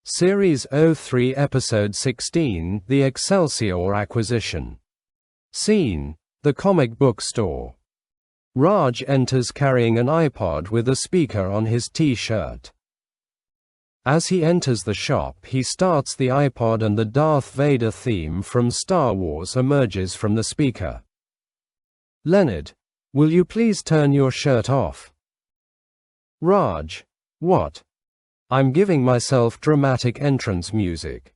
Series 03 Episode 16, The Excelsior Acquisition. Scene: the comic book store. Raj enters carrying an iPod with a speaker on his t-shirt. As he enters the shop, he starts the iPod and the Darth Vader theme from Star Wars emerges from the speaker. Leonard, will you please turn your shirt off? Raj, what? I'm giving myself dramatic entrance music.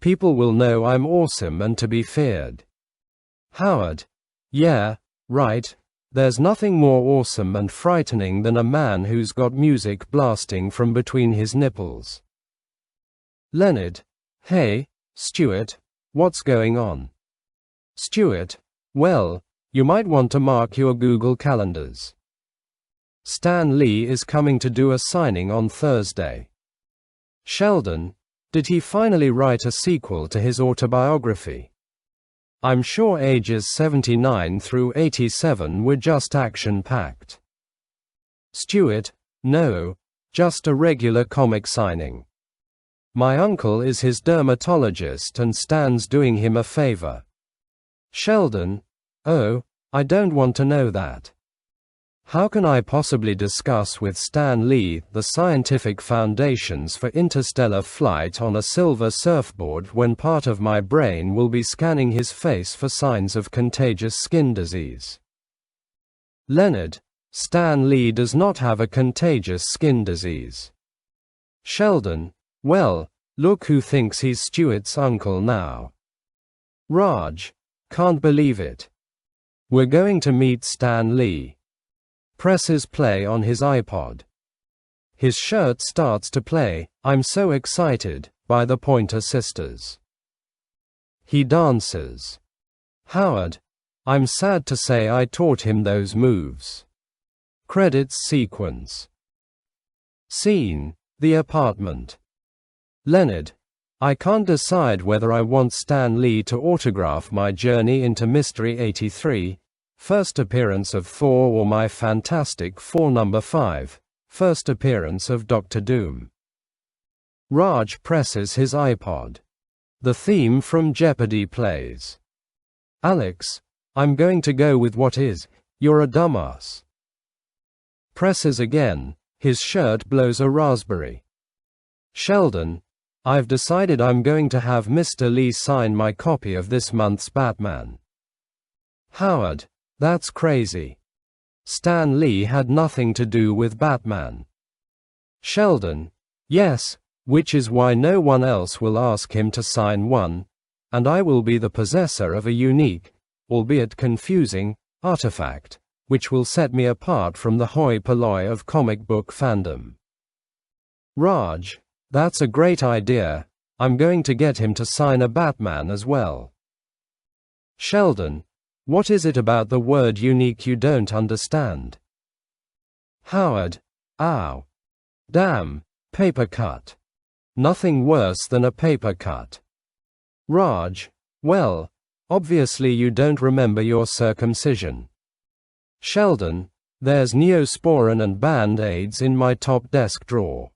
People will know I'm awesome and to be feared. Howard, yeah, right, there's nothing more awesome and frightening than a man who's got music blasting from between his nipples. Leonard, hey, Stuart, what's going on? Stuart, well, you might want to mark your Google calendars. Stan Lee is coming to do a signing on Thursday. Sheldon, did he finally write a sequel to his autobiography? I'm sure ages 79 through 87 were just action-packed. Stuart, no, just a regular comic signing. My uncle is his dermatologist and Stan's doing him a favor. Sheldon, oh, I don't want to know that. How can I possibly discuss with Stan Lee the scientific foundations for interstellar flight on a silver surfboard when part of my brain will be scanning his face for signs of contagious skin disease? Leonard, Stan Lee does not have a contagious skin disease. Sheldon, well, look who thinks he's Stuart's uncle now. Raj, can't believe it. We're going to meet Stan Lee. Presses play on his iPod. His shirt starts to play I'm So Excited by the Pointer Sisters. He dances. Howard, I'm sad to say I taught him those moves. Credits sequence. Scene: the apartment. Leonard, I can't decide whether I want Stan Lee to autograph my Journey into Mystery 83, first appearance of Thor, or my Fantastic Four number 5, first appearance of Doctor Doom. Raj presses his iPod. The theme from Jeopardy plays. Alex, I'm going to go with what is, you're a dumbass. Presses again, his shirt blows a raspberry. Sheldon, I've decided I'm going to have Mr. Lee sign my copy of this month's Batman. Howard, that's crazy. Stan Lee had nothing to do with Batman. Sheldon, yes, which is why no one else will ask him to sign one, and I will be the possessor of a unique, albeit confusing, artifact, which will set me apart from the hoi polloi of comic book fandom. Raj, that's a great idea, I'm going to get him to sign a Batman as well. Sheldon, what is it about the word unique you don't understand? Howard, ow. Damn, paper cut. Nothing worse than a paper cut. Raj, well, obviously you don't remember your circumcision. Sheldon, there's Neosporin and Band-Aids in my top desk drawer.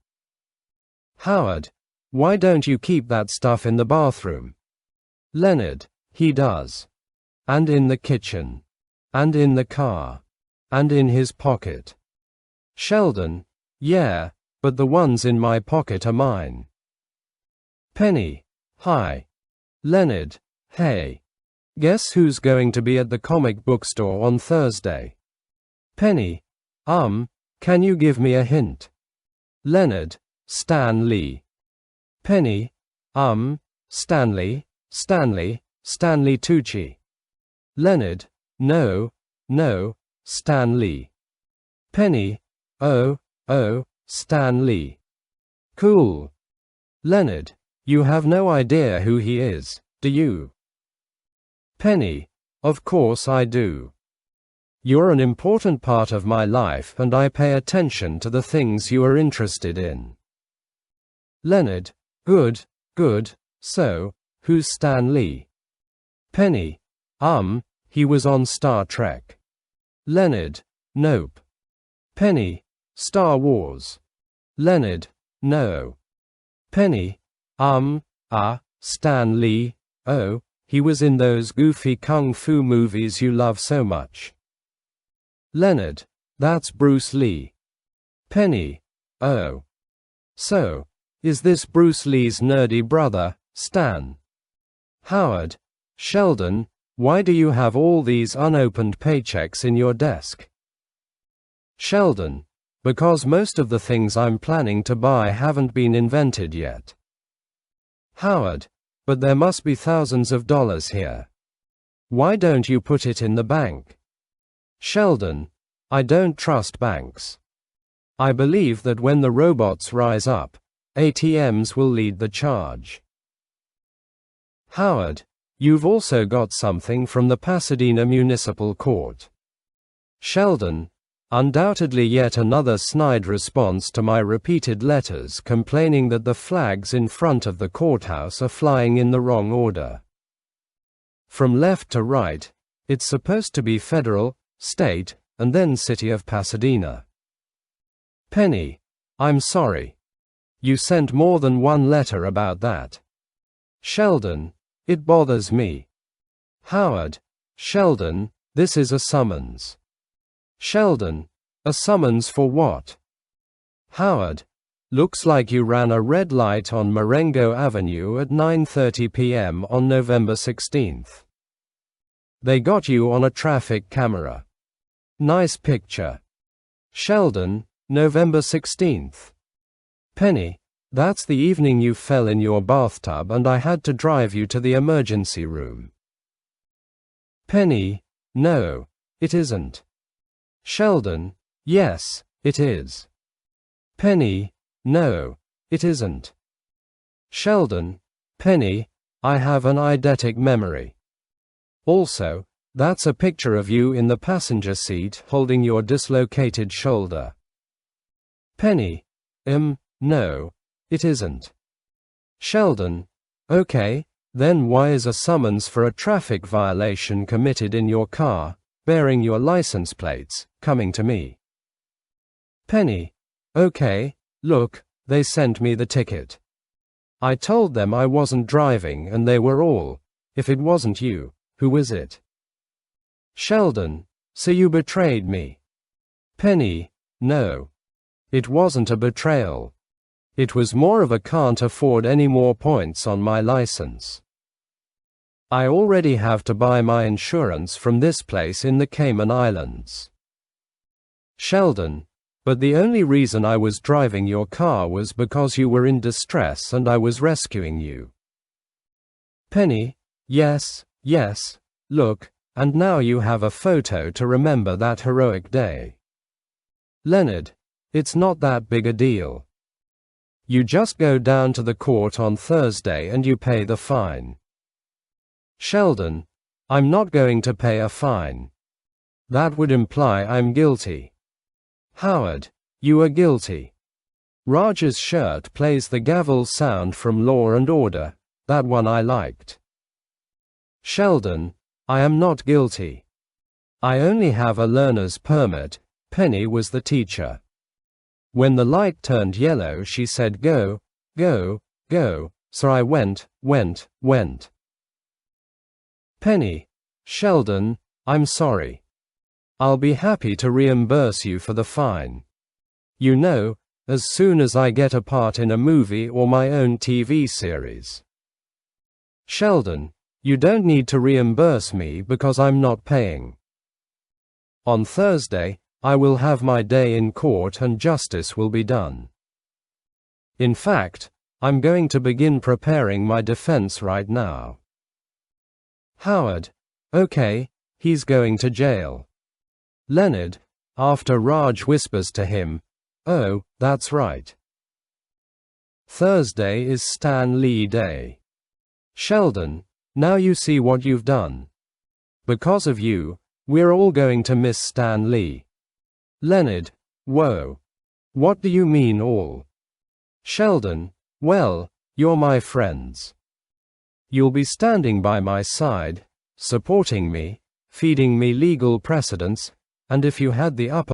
Howard, why don't you keep that stuff in the bathroom? Leonard, he does. And in the kitchen. And in the car. And in his pocket. Sheldon, yeah, but the ones in my pocket are mine. Penny, hi. Leonard, hey. Guess who's going to be at the comic book store on Thursday? Penny, can you give me a hint? Leonard, Stan Lee. Penny, Stanley Tucci. Leonard, no, Stan Lee. Penny, oh, Stan Lee. Cool. Leonard, you have no idea who he is, do you? Penny, of course I do. You're an important part of my life and I pay attention to the things you are interested in. Leonard, good, so, who's Stan Lee? Penny, he was on Star Trek. Leonard, nope. Penny, Star Wars. Leonard, no. Penny, Stan Lee, oh, he was in those goofy kung fu movies you love so much. Leonard, that's Bruce Lee. Penny, oh. So, is this Bruce Lee's nerdy brother, Stan? Howard, Sheldon, why do you have all these unopened paychecks in your desk? Sheldon, because most of the things I'm planning to buy haven't been invented yet. Howard, but there must be thousands of dollars here. Why don't you put it in the bank? Sheldon, I don't trust banks. I believe that when the robots rise up, ATMs will lead the charge. Howard, you've also got something from the Pasadena Municipal Court. Sheldon, undoubtedly yet another snide response to my repeated letters complaining that the flags in front of the courthouse are flying in the wrong order. From left to right, it's supposed to be federal, state, and then city of Pasadena. Penny, I'm sorry. You sent more than one letter about that. Sheldon, it bothers me. Howard, Sheldon, this is a summons. Sheldon, a summons for what? Howard, looks like you ran a red light on Marengo Avenue at 9:30 p.m. on November 16th. They got you on a traffic camera. Nice picture. Sheldon, November 16th. Penny, that's the evening you fell in your bathtub and I had to drive you to the emergency room. Penny, no, it isn't. Sheldon, yes, it is. Penny, no, it isn't. Sheldon, Penny, I have an eidetic memory. Also, that's a picture of you in the passenger seat holding your dislocated shoulder. Penny, no, it isn't. Sheldon, okay, then why is a summons for a traffic violation committed in your car, bearing your license plates, coming to me? Penny, okay, look, they sent me the ticket. I told them I wasn't driving and they were all, if it wasn't you, who was it? Sheldon, so you betrayed me. Penny, no. It wasn't a betrayal. It was more of a can't afford any more points on my license. I already have to buy my insurance from this place in the Cayman Islands. Sheldon, but the only reason I was driving your car was because you were in distress and I was rescuing you. Penny, yes, look, and now you have a photo to remember that heroic day. Leonard, it's not that big a deal. You just go down to the court on Thursday and you pay the fine. Sheldon, I'm not going to pay a fine. That would imply I'm guilty. Howard, you are guilty. Raj's shirt plays the gavel sound from Law and Order, that one I liked. Sheldon, I am not guilty. I only have a learner's permit. Penny was the teacher. When the light turned yellow she said go, go, go, so I went. Penny, Sheldon, I'm sorry. I'll be happy to reimburse you for the fine. You know, as soon as I get a part in a movie or my own TV series. Sheldon, you don't need to reimburse me because I'm not paying. On Thursday, I will have my day in court and justice will be done. In fact, I'm going to begin preparing my defense right now. Howard, okay, he's going to jail. Leonard, after Raj whispers to him, oh, that's right. Thursday is Stan Lee Day. Sheldon, now you see what you've done. Because of you, we're all going to miss Stan Lee. Leonard, whoa. What do you mean all? Sheldon, well, you're my friends. You'll be standing by my side, supporting me, feeding me legal precedents, and if you had the upper